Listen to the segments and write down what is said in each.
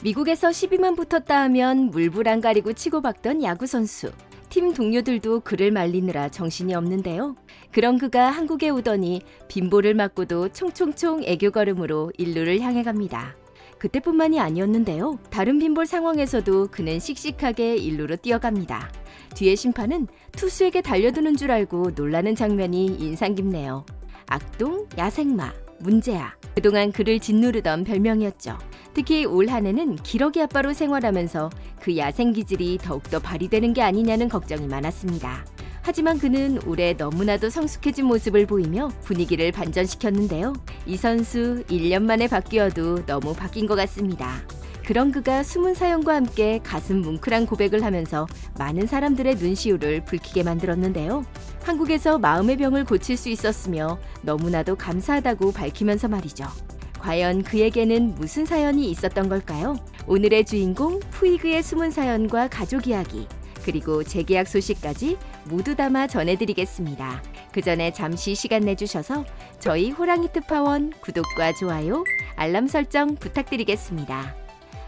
미국에서 12만 붙었다 하면 물불 안 가리고 치고박던 야구선수. 팀 동료들도 그를 말리느라 정신이 없는데요. 그런 그가 한국에 오더니 빈볼을 맞고도 총총총 애교 걸음으로 일루를 향해 갑니다. 그때뿐만이 아니었는데요. 다른 빈볼 상황에서도 그는 씩씩하게 일루로 뛰어갑니다. 뒤에 심판은 투수에게 달려드는 줄 알고 놀라는 장면이 인상 깊네요. 악동, 야생마, 문제야. 그동안 그를 짓누르던 별명이었죠. 특히 올 한 해는 기러기 아빠로 생활하면서 그 야생 기질이 더욱더 발휘되는 게 아니냐는 걱정이 많았습니다. 하지만 그는 올해 너무나도 성숙해진 모습을 보이며 분위기를 반전시켰는데요. 이 선수 1년 만에 바뀌어도 너무 바뀐 것 같습니다. 그런 그가 숨은 사연과 함께 가슴 뭉클한 고백을 하면서 많은 사람들의 눈시울을 붉히게 만들었는데요. 한국에서 마음의 병을 고칠 수 있었으며 너무나도 감사하다고 밝히면서 말이죠. 과연 그에게는 무슨 사연이 있었던 걸까요? 오늘의 주인공 푸이그의 숨은 사연과 가족 이야기, 그리고 재계약 소식까지 모두 담아 전해드리겠습니다. 그 전에 잠시 시간 내주셔서 저희 호랑이 특파원 구독과 좋아요, 알람 설정 부탁드리겠습니다.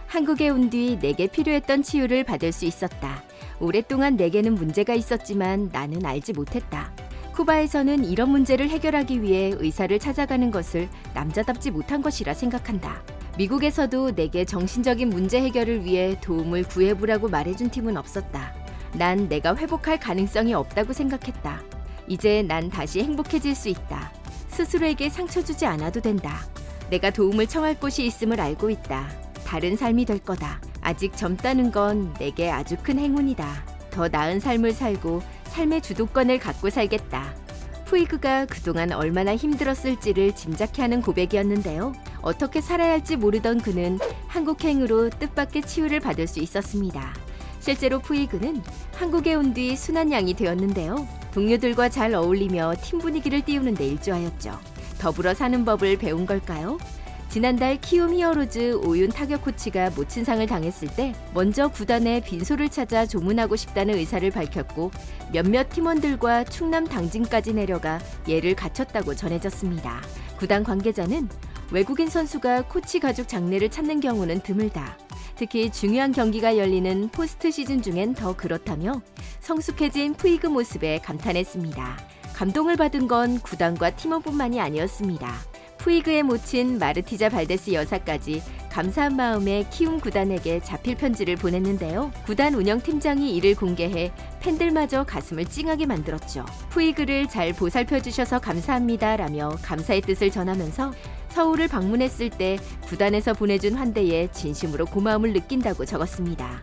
한국에 온 뒤 내게 필요했던 치유를 받을 수 있었다. 오랫동안 내게는 문제가 있었지만 나는 알지 못했다. 쿠바에서는 이런 문제를 해결하기 위해 의사를 찾아가는 것을 남자답지 못한 것이라 생각한다. 미국에서도 내게 정신적인 문제 해결을 위해 도움을 구해보라고 말해준 팀은 없었다. 난 내가 회복할 가능성이 없다고 생각했다. 이제 난 다시 행복해질 수 있다. 스스로에게 상처 주지 않아도 된다. 내가 도움을 청할 곳이 있음을 알고 있다. 다른 삶이 될 거다. 아직 젊다는 건 내게 아주 큰 행운이다. 더 나은 삶을 살고 삶의 주도권을 갖고 살겠다. 푸이그가 그동안 얼마나 힘들었을지를 짐작케 하는 고백이었는데요. 어떻게 살아야 할지 모르던 그는 한국행으로 뜻밖의 치유를 받을 수 있었습니다. 실제로 푸이그는 한국에 온 뒤 순한 양이 되었는데요. 동료들과 잘 어울리며 팀 분위기를 띄우는 데 일조하였죠. 더불어 사는 법을 배운 걸까요? 지난달 키움 히어로즈 오윤 타격 코치가 모친상을 당했을 때 먼저 구단에 빈소를 찾아 조문하고 싶다는 의사를 밝혔고 몇몇 팀원들과 충남 당진까지 내려가 예를 갖췄다고 전해졌습니다. 구단 관계자는 외국인 선수가 코치 가족 장례를 찾는 경우는 드물다. 특히 중요한 경기가 열리는 포스트 시즌 중엔 더 그렇다며 성숙해진 푸이그 모습에 감탄했습니다. 감동을 받은 건 구단과 팀원뿐만이 아니었습니다. 푸이그의 모친 마르티자 발데스 여사까지 감사한 마음에 키움 구단에게 자필 편지를 보냈는데요. 구단 운영팀장이 이를 공개해 팬들마저 가슴을 찡하게 만들었죠. 푸이그를 잘 보살펴주셔서 감사합니다라며 감사의 뜻을 전하면서 서울을 방문했을 때 구단에서 보내준 환대에 진심으로 고마움을 느낀다고 적었습니다.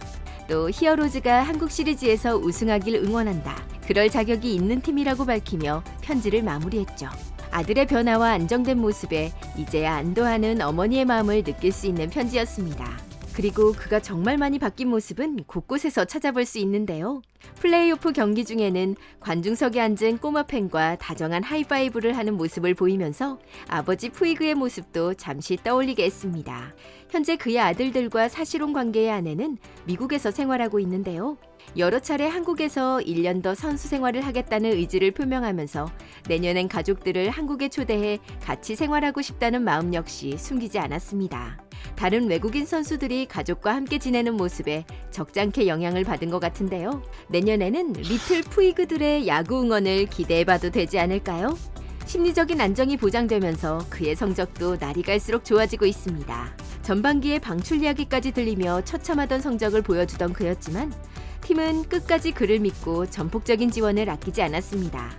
또 히어로즈가 한국 시리즈에서 우승하길 응원한다. 그럴 자격이 있는 팀이라고 밝히며 편지를 마무리했죠. 아들의 변화와 안정된 모습에 이제야 안도하는 어머니의 마음을 느낄 수 있는 편지였습니다. 그리고 그가 정말 많이 바뀐 모습은 곳곳에서 찾아볼 수 있는데요. 플레이오프 경기 중에는 관중석에 앉은 꼬마 팬과 다정한 하이파이브를 하는 모습을 보이면서 아버지 푸이그의 모습도 잠시 떠올리게 했습니다. 현재 그의 아들들과 사실혼 관계의 아내는 미국에서 생활하고 있는데요. 여러 차례 한국에서 1년 더 선수 생활을 하겠다는 의지를 표명하면서 내년엔 가족들을 한국에 초대해 같이 생활하고 싶다는 마음 역시 숨기지 않았습니다. 다른 외국인 선수들이 가족과 함께 지내는 모습에 적잖게 영향을 받은 것 같은데요. 내년에는 리틀 푸이그들의 야구 응원을 기대해봐도 되지 않을까요? 심리적인 안정이 보장되면서 그의 성적도 날이 갈수록 좋아지고 있습니다. 전반기에 방출 이야기까지 들리며 처참하던 성적을 보여주던 그였지만 팀은 끝까지 그를 믿고 전폭적인 지원을 아끼지 않았습니다.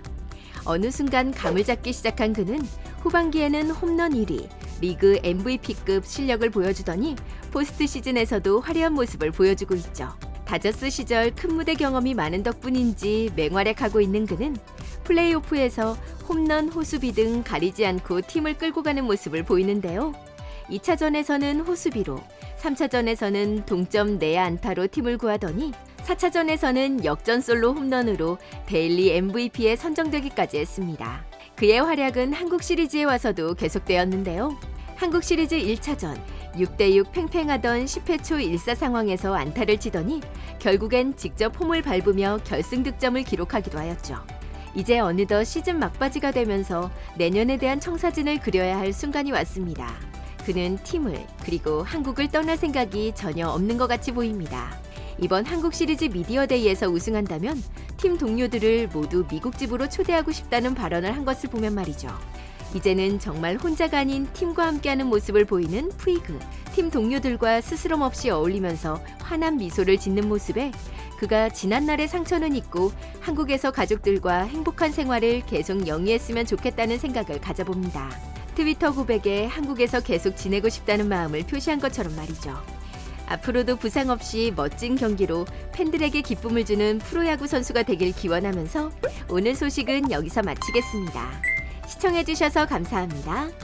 어느 순간 감을 잡기 시작한 그는 후반기에는 홈런 1위, 리그 MVP급 실력을 보여주더니 포스트 시즌에서도 화려한 모습을 보여주고 있죠. 다저스 시절 큰 무대 경험이 많은 덕분인지 맹활약하고 있는 그는 플레이오프에서 홈런, 호수비 등 가리지 않고 팀을 끌고 가는 모습을 보이는데요. 2차전에서는 호수비로, 3차전에서는 동점 내야 안타로 팀을 구하더니 4차전에서는 역전 솔로 홈런으로 데일리 MVP에 선정되기까지 했습니다. 그의 활약은 한국 시리즈에 와서도 계속되었는데요. 한국 시리즈 1차전 6대6 팽팽하던 10회 초 1사 상황에서 안타를 치더니 결국엔 직접 홈을 밟으며 결승 득점을 기록하기도 하였죠. 이제 어느덧 시즌 막바지가 되면서 내년에 대한 청사진을 그려야 할 순간이 왔습니다. 그는 팀을 그리고 한국을 떠날 생각이 전혀 없는 것 같이 보입니다. 이번 한국 시리즈 미디어데이에서 우승한다면 팀 동료들을 모두 미국 집으로 초대하고 싶다는 발언을 한 것을 보면 말이죠. 이제는 정말 혼자가 아닌 팀과 함께하는 모습을 보이는 푸이그. 팀 동료들과 스스럼 없이 어울리면서 환한 미소를 짓는 모습에 그가 지난날의 상처는 잊고 한국에서 가족들과 행복한 생활을 계속 영위했으면 좋겠다는 생각을 가져봅니다. 트위터 고백에 한국에서 계속 지내고 싶다는 마음을 표시한 것처럼 말이죠. 앞으로도 부상 없이 멋진 경기로 팬들에게 기쁨을 주는 프로야구 선수가 되길 기원하면서 오늘 소식은 여기서 마치겠습니다. 시청해주셔서 감사합니다.